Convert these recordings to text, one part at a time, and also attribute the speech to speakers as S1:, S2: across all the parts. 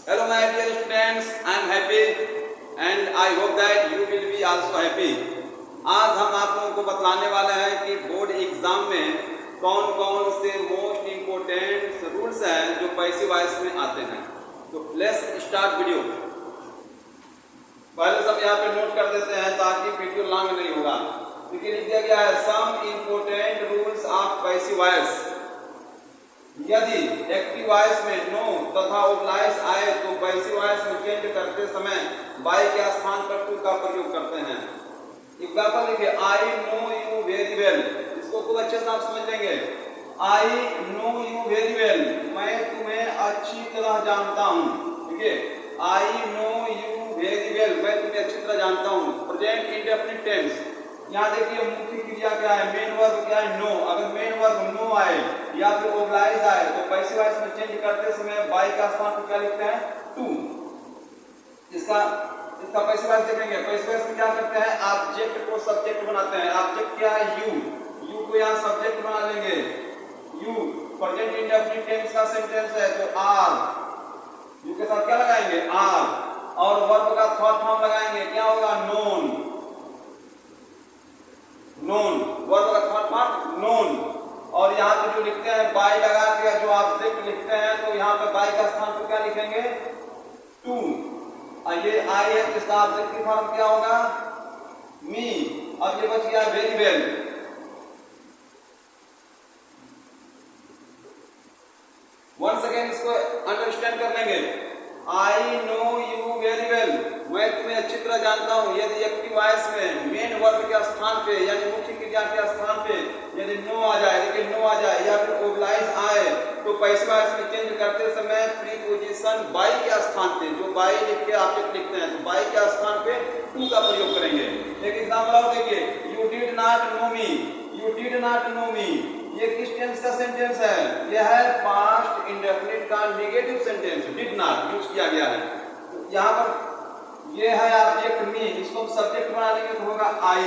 S1: Hello my dear students, I am happy and I hope that you will be also happy. आज हम आप लोगों को बतलाने वाले हैं कि बोर्ड एग्जाम में कौन कौन से मोस्ट इम्पोर्टेंट रूल्स हैं जो पैसिव वॉइस में आते हैं। तो लेट्स स्टार्ट वीडियो। पहले सब यहाँ पे नोट कर देते हैं ताकि वीडियो लॉन्ग नहीं होगा। देखिए लिख दिया गया है some important rules of passive voice. यदि एक्टिव वॉइस में नो तथा ओब्लाइज आए तो पैसिव वॉइस में चेंज करते समय बाई के स्थान पर टू का प्रयोग करते हैं। एग्जाम्पल देखिए, I know you very well, इसको खूब अच्छे से आप समझ लेंगे। I know you very well, मैं तुम्हें अच्छी तरह जानता हूँ। ठीक है, I know you very well, मैं तुम्हें अच्छी तरह जानता हूँ। प्रेजेंट इंडेफिनिट टेंस, यहाँ देखिए मुख्य क्रिया क्या है, मेन वर्ब क्या है, नो। अगर मेन वर्ब नो आए या फिर ओब्लाइज आए तो पैसिव वॉइस में चेंज करते समय बाई का स्थान पर क्या लिखते हैं, टू। इसका पैसिव वॉइस देखेंगे। पैसिव वॉइस में क्या करते हैं, ऑब्जेक्ट को सब्जेक्ट बनाते हैं। ऑब्जेक्ट क्या है, यू। यू को यहाँ सब्जेक्ट बना लेंगे। यू प्रेजेंट इंडेफिनिट टेंस का सेंटेंस है तो आर, यू के साथ क्या लगाएंगे, आर। और वर्ब का थर्ड फॉर्म लगाएंगे, क्या होगा, नोन। नोन, वर्ब का थर्ड फॉर्म नोन। और यहाँ पे जो लिखते हैं बाई लगा के जो ऑब्जेक्ट लिखते हैं तो यहाँ पे बाई का स्थान पर क्या लिखेंगे, टू। ये आई है, इसका ऑब्जेक्टिव फॉर्म क्या होगा, मी। अब ये बच गया वेरी वेल। वन सेकेंड इसको अंडरस्टैंड कर लेंगे। I know you very well, मैं तुम्हें अच्छी तरह जानता हूँ। यदि एक्टिव वॉइस में मेन वर्ब के स्थान पे यानी मुख्य क्रिया के स्थान पे यदि नो आ जाए, लेकिन नो आ जाए या फिर ओब्लाइज आए तो पैसिव वॉइस में चेंज करते समय प्रीपोजिशन बाई के स्थान पे, जो बाई लिख के ऑब्जेक्ट लिखते हैं तो बाई के स्थान पे टू का प्रयोग करेंगे। एक एग्जांपल और देखिए, you did not know me, you did not know me, ये किस टेंस का सेंटेंस है, यह है पास्ट इंडेफिनिट का negative sentence, did not use किया गया है। तो यहाँ पर ये है ऑब्जेक्ट मी, इसको सब्जेक्ट बना लेंगे तो होगा आई।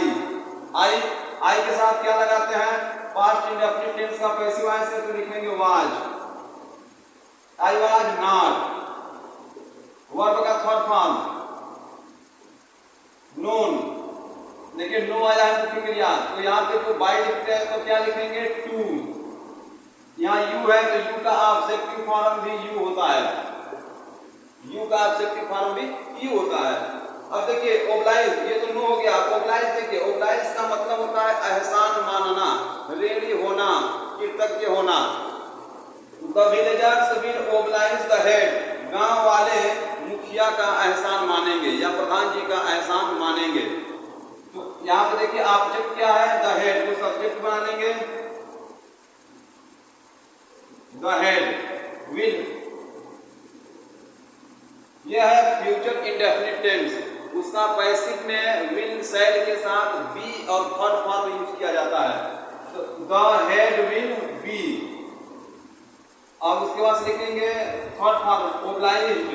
S1: आई के साथ क्या लगाते हैं, पास्ट इंडेफिनिट टेंस का पैसिव वॉइस है तो लिखेंगे was. I was not. Verb का थर्ड फॉर्म नोन, देखिए नो आया है मुख्य क्रिया तो यहाँ पे जो बाई लिखते हैं तो क्या लिखेंगे, टू। यहाँ यू है तो यू का ऑब्जेक्टिव फॉर्म भी यू होता है, यू का ऑब्जेक्टिव फॉर्म भी यू होता है। अब देखिए ओब्लाइज, ये तो नो हो गया। ओब्लाइज देखिए, ओब्लाइज का मतलब होता है एहसान मानना, रेडी होना, कृतज्ञ होना। The villagers will oblige the head, गांव वाले मुखिया का एहसान मानेंगे या प्रधान जी का एहसान मानेंगे। तो यहाँ पे देखिए ऑब्जेक्ट क्या है, द हेड, को सब्जेक्ट बना लेंगे। द हेड विल, यह है फ्यूचर इंडेफिनिट टेंस, उसका पैसिव में विल शैल के साथ बी और थर्ड फॉर्म यूज किया जाता है। तो द हेड विल बी। अब उसके बाद लिखेंगे थर्ड फॉर्म ओब्लाइज्ड,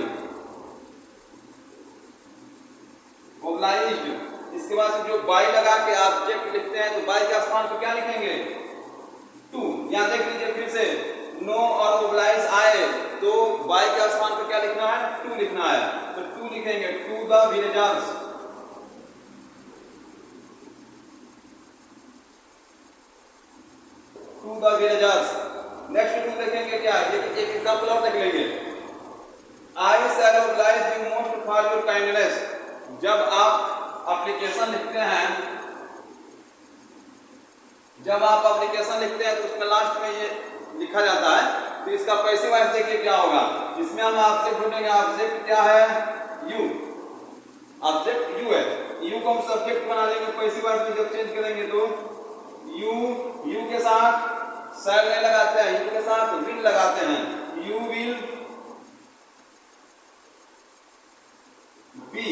S1: ओब्लाइज्ड। इसके बाद जो बाई लगा के ऑब्जेक्ट लिखते हैं तो बाई के स्थान पर क्या लिखेंगे, टू। यहां देख लीजिए फिर से, नो और ओब्लाइज आए तो बाई के स्थान पर क्या लिखना है, टू लिखना है तो टू लिखेंगे, to the villagers. To the villagers. Next to देखेंगे क्या है, एक एग्जांपल और देख लेंगे। I shall oblige you most for your kindness, जब आप एप्लीकेशन लिखते हैं, जब आप एप्लीकेशन लिखते हैं तो उसमें लास्ट में ये लिखा जाता है तो इसका पैसिव वॉइस देखिए क्या होगा। इसमें हम ऑब्जेक्ट ढूंढेंगे, ऑब्जेक्ट क्या है, यू। ऑब्जेक्ट यू है, यू को हम सब्जेक्ट बना लेंगे। पैसिव वॉइस में जब चेंज करेंगे तो यू के साथ शैल नहीं लगाते हैं, यू के साथ विल लगाते हैं। You will be,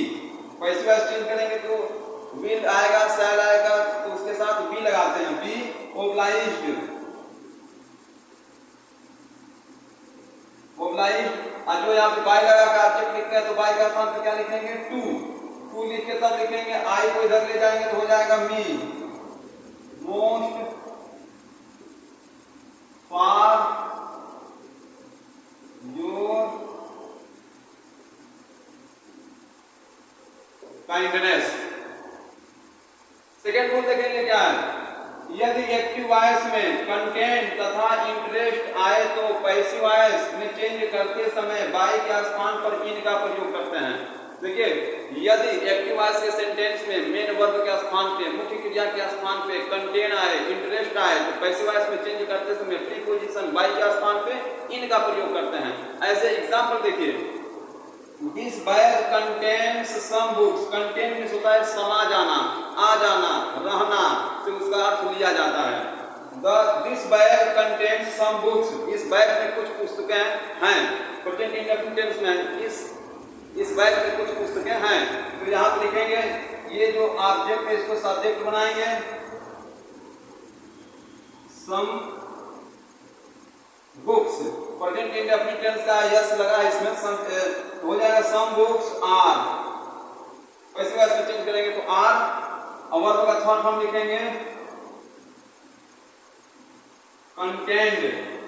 S1: passive voice change करेंगे तो विल आएगा, शैल आएगा तो उसके साथ बी लगाते हैं, बी ओब्लाइज्ड। ओब्लाइज्ड, जो यहाँ पे बाई लगा कर ऑब्जेक्ट लिखते हैं तो बाई का स्थान पे क्या लिखेंगे, टू। टू लिख के तब लिखेंगे आई को इधर ले जाएंगे तो हो जाएगा me. Most for your kindness. Second rule देखेंगे क्या है, यदि एक्टिव वॉइस में कंटेंट तथा इंटरेस्ट आए तो पैसिव वॉइस में चेंज करते समय बाई के स्थान पर इन का प्रयोग करते हैं। देखिए, यदि एक्टिव वॉइस के सेंटेंस में मेन वर्ब के स्थान पे, मुख्य क्रिया के स्थान पे कंटेंट आए, इंटरेस्ट आए तो पैसिव वॉइस में चेंज करते समय प्रीपोजिशन बाई के स्थान पे इन का प्रयोग करते हैं। ऐसे एग्जांपल देखिए, this bag contains some books. Contain means होता है समा जाना, आ जाना, रहना, तो उसका अर्थ लिया जाता है। This bag contains some books. इस बैग में कुछ पुस्तकें हैं। प्रेजेंट इंडेफिनिट टेंस में इस बैग में कुछ पुस्तकें हैं। तो यहाँ पे लिखेंगे, ये जो ऑब्जेक्ट है इसको सब्जेक्ट बनाएंगे, some books. Present indefinite tense का यस लगा इसमें, सम हो जाएगा some books are. Passive voice में चेंज करेंगे तो आर, और वर्ब का थर्ड फॉर्म लिखेंगे कंटेंट।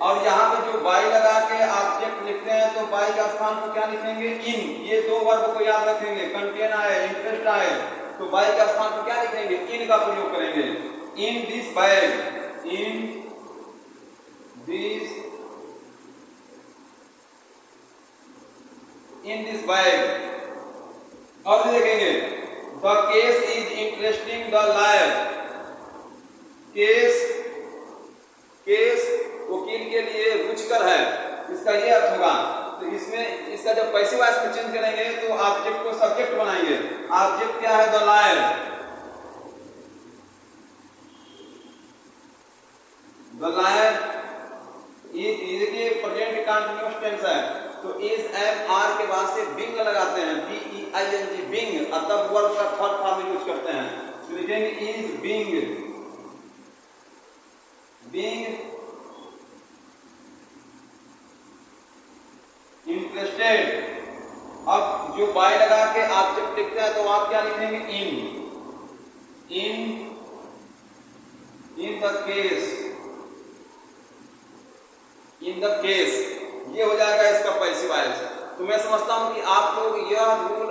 S1: और यहाँ पे जो बाई लगा के ऑब्जेक्ट लिखते हैं तो बाई का स्थान पर क्या लिखेंगे, इन। ये दो वर्ब को याद रखेंगे, कंटेंट आए, इंटरेस्ट आए तो बाई का स्थान पर क्या लिखेंगे, इन का प्रयोग करेंगे। In this bag, in this, in this bag. और देखेंगे, the case is interesting the lawyer. Case, case वकील के लिए रुचिकर है, इसका ये अर्थ होगा। तो इसमें इसका जब पैसिव वॉइस में चेंज करेंगे तो ऑब्जेक्ट को सब्जेक्ट बनाएंगे। ऑब्जेक्ट क्या है, द लायर। द लायर ये प्रेजेंट कंटीन्यूअस टेंस है, तो इज एम आर के बाद से बिंग लगाते हैं, BEING बिंग, तब वर्ब का थर्ड फॉर्म यूज करते हैं। तो लिखेंगे इज बिंग, बिंग इंटरेस्टेड। अब जो बाय लगा के ऑब्जेक्ट लिखते हैं तो आप क्या लिखेंगे, in the case, in the case. ये हो जाएगा इसका पैसिव वॉइस। तो मैं समझता हूं कि आप लोग यह रूल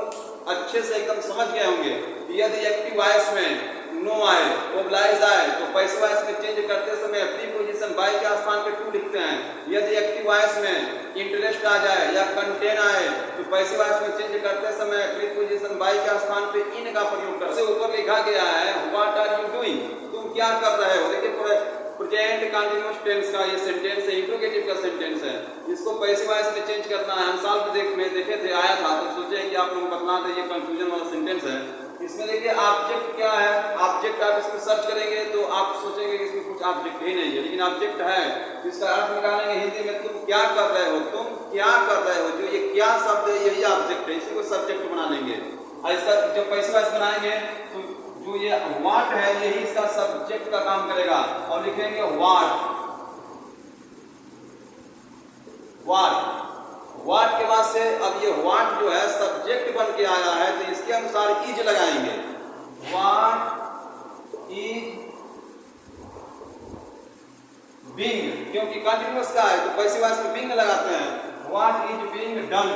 S1: अच्छे से एकदम समझ गए होंगे। यदि एक्टिव वॉइस में नो आए, ओब्लाइज आए तो पैसिव वॉइस में चेंज करते समय प्रीपोजिशन बाई के स्थान पे टू लिखते हैं। यदि एक्टिव वॉइस में इंटरेस्ट आ जाए या कंटेंट आए तो पैसिव वॉइस में चेंज करते समय प्रीपोजिशन बाई के स्थान पे इन का प्रयोग करते हैं। ऊपर लिखा गया है व्हाट आर यू डूइंग, तुम क्या कर रहे हो। देखिए, प्रेजेंट कंटीन्यूअस टेंस का ये सेंटेंस है, इंट्रोगेटिव का सेंटेंस है। इसको पैसिव वॉइस में चेंज करना है। हम साल में देखे थे, आया था, तो सोचे कि आप लोग बता दें, ये कंफ्यूजन वाला सेंटेंस है। इसमें देखिए ऑब्जेक्ट क्या है, ऑब्जेक्ट आप इसमें सर्च करेंगे तो आप सोचेंगे कि इसमें कुछ ऑब्जेक्ट ही नहीं है, लेकिन ऑब्जेक्ट है। इसका अर्थ निकालेंगे हिंदी में, तुम क्या कर रहे हो, तुम क्या कर रहे हो। जो ये क्या शब्द है यही ऑब्जेक्ट है, इसी को सब्जेक्ट बना लेंगे। और इसका जब पैसिव वॉइस बनाएंगे तो जो ये व्हाट है यही इसका सब्जेक्ट का काम करेगा, और लिखेंगे व्हाट। व्हाट के बाद से अब ये व्हाट जो है सब्जेक्ट बन के आया है, तो इसके अनुसार इज लगाएंगे। व्हाट इज बीइंग, क्योंकि कंटीन्यूअस का है तो पैसिव वॉइस में बीइंग लगाते हैं। What is being done,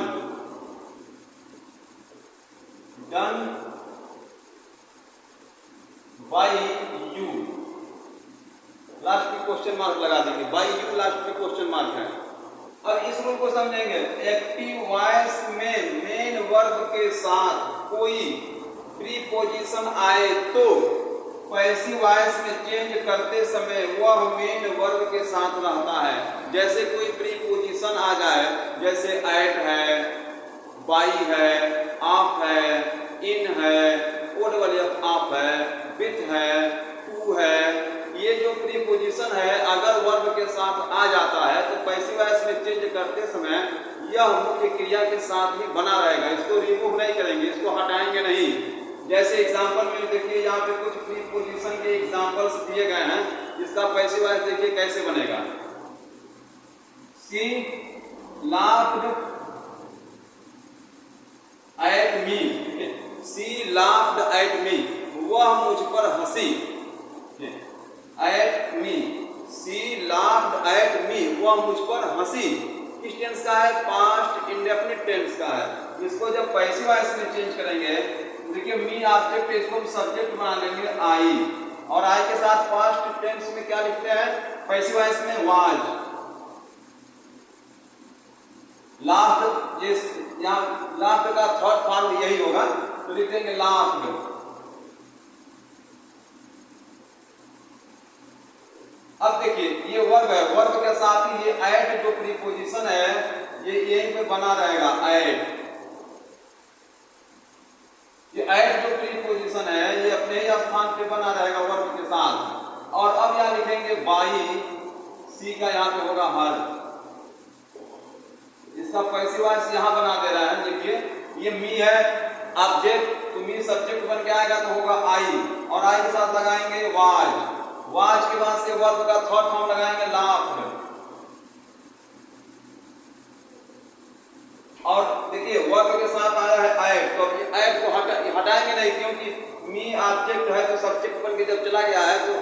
S1: done by you. Last में क्वेश्चन मार्क लगा देंगे, बाय यू लास्ट में क्वेश्चन मार्क है। अब इस रूल को समझेंगे। एक्टिव वॉइस में मेन वर्ब के साथ कोई प्रीपोजिशन आए तो पैसिव वॉइस में चेंज करते समय वह मेन वर्ब के साथ रहता है। जैसे कोई प्रीपोजिशन आ जाए, जैसे एट है, बाई है, आप है, इन है, ओड वाले आप है, विथ है, टू है, ये जो प्रीपोजिशन है अगर वर्ब के साथ आ जाता है तो पैसिव वॉइस में चेंज करते समय यह मुख्य क्रिया के साथ ही बना रहेगा। इसको रिमूव नहीं करेंगे, इसको हटाएंगे नहीं। जैसे एग्जांपल में देखिए, यहाँ पे कुछ प्रीपोजिशन के एग्जांपल्स दिए गए हैं। इसका पैसिव वॉइस देखिए कैसे बनेगा। She laughed at me, she laughed at me, वह मुझ पर हंसी। At me, she laughed at me, वह मुझ पर हंसी। किस टेंस का है, पास्ट इंडेफिनिट टेंस का है। इसको जब पैसिव वॉइस में चेंज करेंगे, देखिए मी ऑब्जेक्ट, इसको हम सब्जेक्ट बना लेंगे आई, और आई के साथ पास्ट टेंस में क्या लिखते हैं, पैसिव वॉइस में वाज। लाफ्ड, यहाँ लाफ्ड का थर्ड फॉर्म यही होगा, तो लिख देंगे लाफ्ड। अब देखिए ये वर्ब है, वर्ब के साथ ही ये एट जो प्रीपोजिशन है ये यहीं पे बना रहेगा, एट। ये एट जो प्रीपोजिशन है ये अपने ही स्थान पे बना रहेगा वर्ब के साथ। और अब यहाँ लिखेंगे बाई, सी का यहाँ पे होगा हर, इसका पैसिव वॉइस यहाँ बना दे रहा है। देखिए ये मी है ऑब्जेक्ट, तो मी सब्जेक्ट बन के आएगा तो होगा आई, और आई के साथ लगाएंगे वाज, वाज के बाद से वर्ब का थर्ड फॉर्म लगाएंगे लाफ्ड। और देखिए वर्ब के साथ आया है एट, तो ये एट को हटाएंगे नहीं, क्योंकि मी ऑब्जेक्ट है तो सब्जेक्ट बन के जब चला गया है तो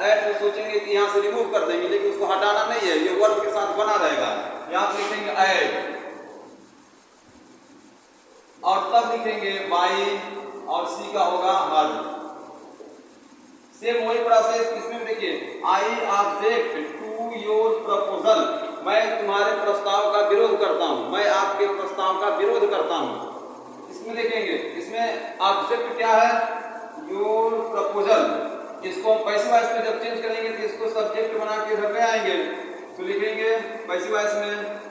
S1: एट को सोचेंगे कि यहाँ से रिमूव कर देंगे, लेकिन उसको हटाना नहीं है, ये वर्ब के साथ बना रहेगा। यहाँ पे लिखेंगे एट, और तब लिखेंगे बाई, और सी का होगा हर। सेम वही प्रोसेस इसमें देखिए, I object to your proposal, मैं तुम्हारे प्रस्ताव का विरोध करता हूं, मैं आपके प्रस्ताव का विरोध करता हूं। इसमें देखेंगे, इसमें ऑब्जेक्ट क्या है, योर प्रपोजल, इसको हम पैसिव वॉइस में जब चेंज करेंगे तो इसको सब्जेक्ट बना के घर पे आएंगे, तो लिखेंगे पैसिव वॉइस में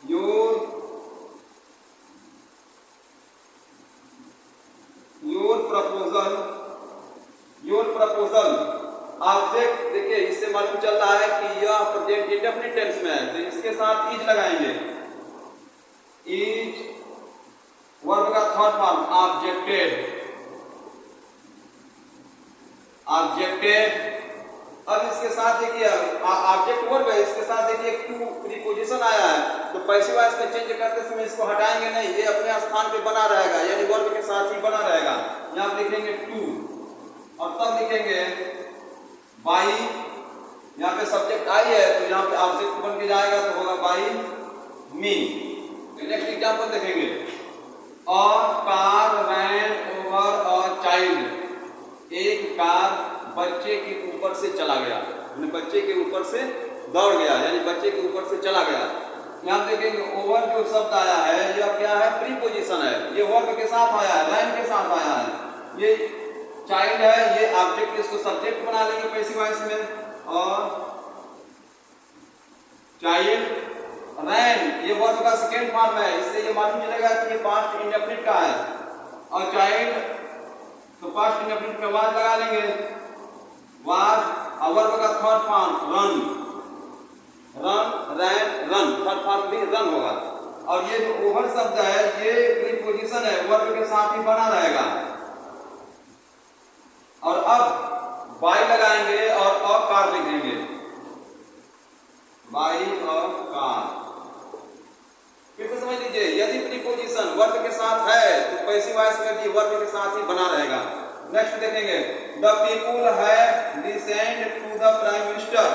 S1: योर प्रपोजल ऑब्जेक्ट। देखिए इससे मालूम चल रहा है कि यह प्रेजेंट इंडेफिनिट टेंस में है, तो इसके साथ इज लगाएंगे, इज वर्ब का थर्ड फॉर्म ऑब्जेक्टेड, ऑब्जेक्टेड। अब इसके साथ देखिए ऑब्जेक्ट वर्ब है, इसके साथ देखिए टू प्रीपोजिशन आया है, तो पैसिव वॉइस में चेंज करते समय इसको हटाएंगे नहीं, ये अपने स्थान पे बना रहेगा, यानी वर्ब के साथ ही बना रहेगा। यहाँ पे लिखेंगे टू, और तब लिखेंगे बाई, यहाँ पे सब्जेक्ट आई है तो यहाँ पे ऑब्जेक्ट बन के जाएगा तो होगा बाई मी। नेक्स्ट एग्जांपल देखेंगे, और car rain over a child, एक कार बच्चे के ऊपर से चला गया, बच्चे के ऊपर से दौड़ गया, यानी बच्चे के ऊपर से चला गया। यहाँ देखेंगे ओवर जो शब्द आया है यह क्या है, प्रीपोजिशन है, ये वर्ब के साथ आया है, रैन के साथ आया है। ये चाइल्ड है, ये ऑब्जेक्ट, इसको सब्जेक्ट बना लेंगे पैसिव वॉइस में, और चाइल्ड रैन ये वर्ब का सेकेंड फॉर्म है, इससे ये मालूम चलेगा कि ये पास्ट इंडेफिनिट का है, और चाइल्ड तो पास्ट इंडेफिनिट में वाज लगा लेंगे, वाज, और वर्ब का थर्ड फॉर्म रन, रन रैन रन, थर्ड फॉर्म भी रन होगा। और ये जो ओवर शब्द है ये प्रीपोजिशन है, वर्ब के साथ ही बना रहेगा। और अब बाई लगाएंगे और कार लिखेंगे, बाई और कार। फिर से समझ लीजिए, यदि प्रीपोजिशन वर्ब के साथ है तो पैसिव वॉइस में भी वर्ब के साथ ही बना रहेगा। नेक्स्ट देखेंगे, the people have listened to the prime minister,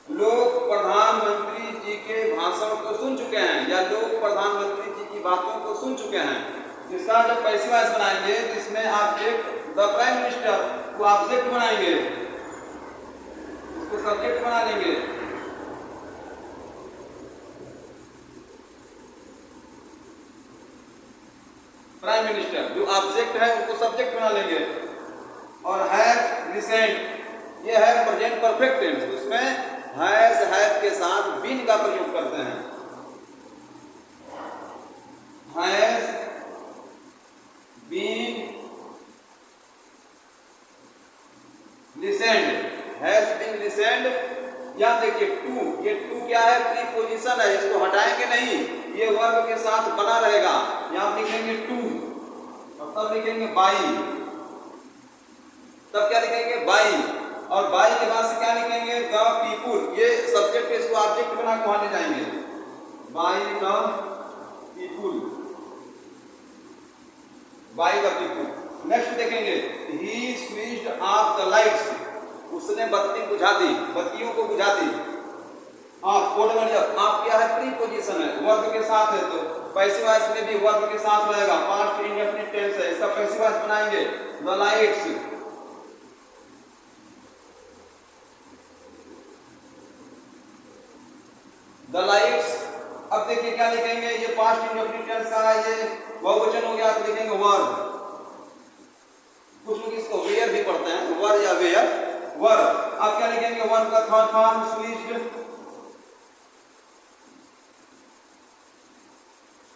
S1: लोग प्रधानमंत्री जी के भाषण को सुन चुके हैं, या लोग प्रधानमंत्री जी की बातों को सुन चुके हैं। इसका जब पैसिव वॉइस बनाएंगे तो इसमें ऑब्जेक्ट द प्राइम मिनिस्टर को ऑब्जेक्ट बनाएंगे, इसको सब्जेक्ट बना लेंगे, प्राइम मिनिस्टर जो ऑब्जेक्ट है उसको सब्जेक्ट बना लेंगे। और हैव लिसेंड ये है प्रेजेंट परफेक्ट टेंस, उसमें हैज हैव के साथ बीन का प्रयोग करते हैं, has been listened, has been listened. यहां देखिए टू, ये टू क्या है, प्रीपोजिशन है, इसको हटाएंगे नहीं, ये वर्ब के साथ बना रहेगा। यहां लिखेंगे टू, और तब लिखेंगे बाई, तब क्या लिखेंगे बाई, और बाई के बाद से क्या लिखेंगे द पीपुल, ये सब्जेक्ट है, इसको ऑब्जेक्ट बना के वहां ले जाएंगे, by the people, by the people. Next देखेंगे, ही स्विच्ड ऑफ द लाइट्स, उसने बत्ती बुझा दी, बत्तियों को बुझा दी। आप कोड में आप क्या है, प्रीपोजिशन है, वर्ब के साथ है, तो पैसिव वॉइस में भी वर्ब के साथ रहेगा, पास्ट इंडेफिनिट टेंस है, इसका पैसिव वॉइस बनाएंगे द लाइट्स, द लाइट्स। अब देखिए क्या लिखेंगे, ये पास्ट इंडेफिनिट टेंस का है, ये बहुवचन हो गया तो लिखेंगे वर्ब। कुछ लोग इसको वेयर भी पढ़ते हैं, वर या वेयर, वर्ब। अब क्या लिखेंगे, वर्ब का थर्ड फॉर्म स्विच्ड,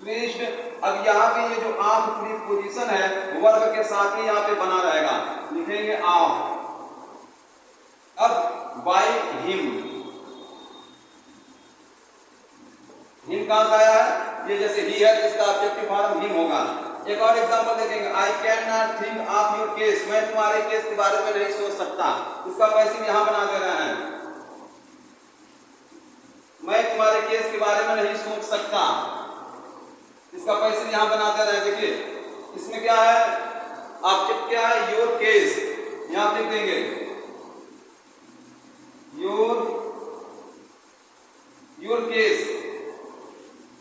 S1: स्विच्ड। अब यहाँ पे ये जो ऑफ प्रीपोजिशन है वर्ब के साथ ही यहाँ पे बना रहेगा, लिखेंगे ऑफ। अब बाय हिम, हिम कहां से आया है, ये जैसे ही है इसका ऑब्जेक्टिव फॉर्म हिम होगा। एक और एग्जांपल देखेंगे, I can not think of your case, मैं तुम्हारे केस के बारे में नहीं सोच सकता, इसका पैसिव यहां बना दे रहे हैं, मैं तुम्हारे केस के बारे में नहीं सोच सकता, इसका पैसिव यहां बना दे रहे हैं। देखिए इसमें क्या है, ऑब्जेक्ट क्या है, योर केस, यहां लिख देंगे योर केस।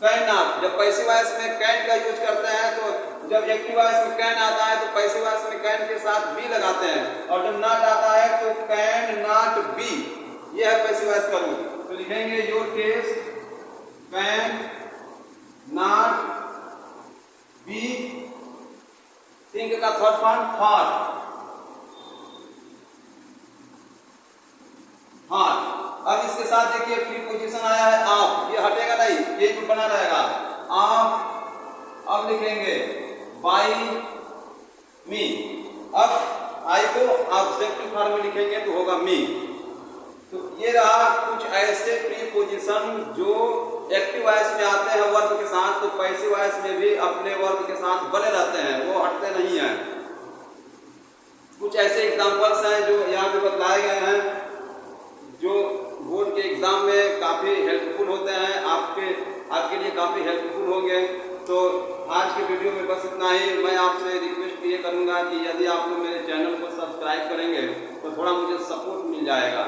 S1: कैन नॉट, जब पैसिव वॉइस में कैन का यूज करते हैं तो जब एक्टिव वॉइस में कैन आता है तो पैसिव वॉइस में कैन के साथ बी लगाते हैं, और जब नॉट आता है तो कैन नॉट बी, ये है पैसिव वॉइस का रूल। तो लिखेंगे your case can not be, think का थर्ड फॉर्म थॉट, हाँ। अब इसके साथ देखिए प्रीपोजिशन आया है ऑफ, ये हटेगा नहीं, ये भी बना रहेगा ऑफ। अब लिखेंगे बाय मी, अब आई को ऑब्जेक्टिव फॉर्म में लिखेंगे तो होगा मी। तो ये रहा कुछ ऐसे प्रीपोजिशन जो एक्टिव वॉइस में आते हैं वर्ब के साथ, तो पैसिव वॉइस में भी अपने वर्ब के साथ बने रहते हैं, वो हटते नहीं हैं। कुछ ऐसे एग्जांपल्स हैं जो यहाँ पे बतलाए गए हैं, जो बोर्ड के एग्जाम में काफ़ी हेल्पफुल होते हैं, आपके लिए काफ़ी हेल्पफुल होंगे। तो आज के वीडियो में बस इतना ही। मैं आपसे रिक्वेस्ट ये करूँगा कि यदि आप लोग मेरे चैनल को सब्सक्राइब करेंगे तो थोड़ा मुझे सपोर्ट मिल जाएगा।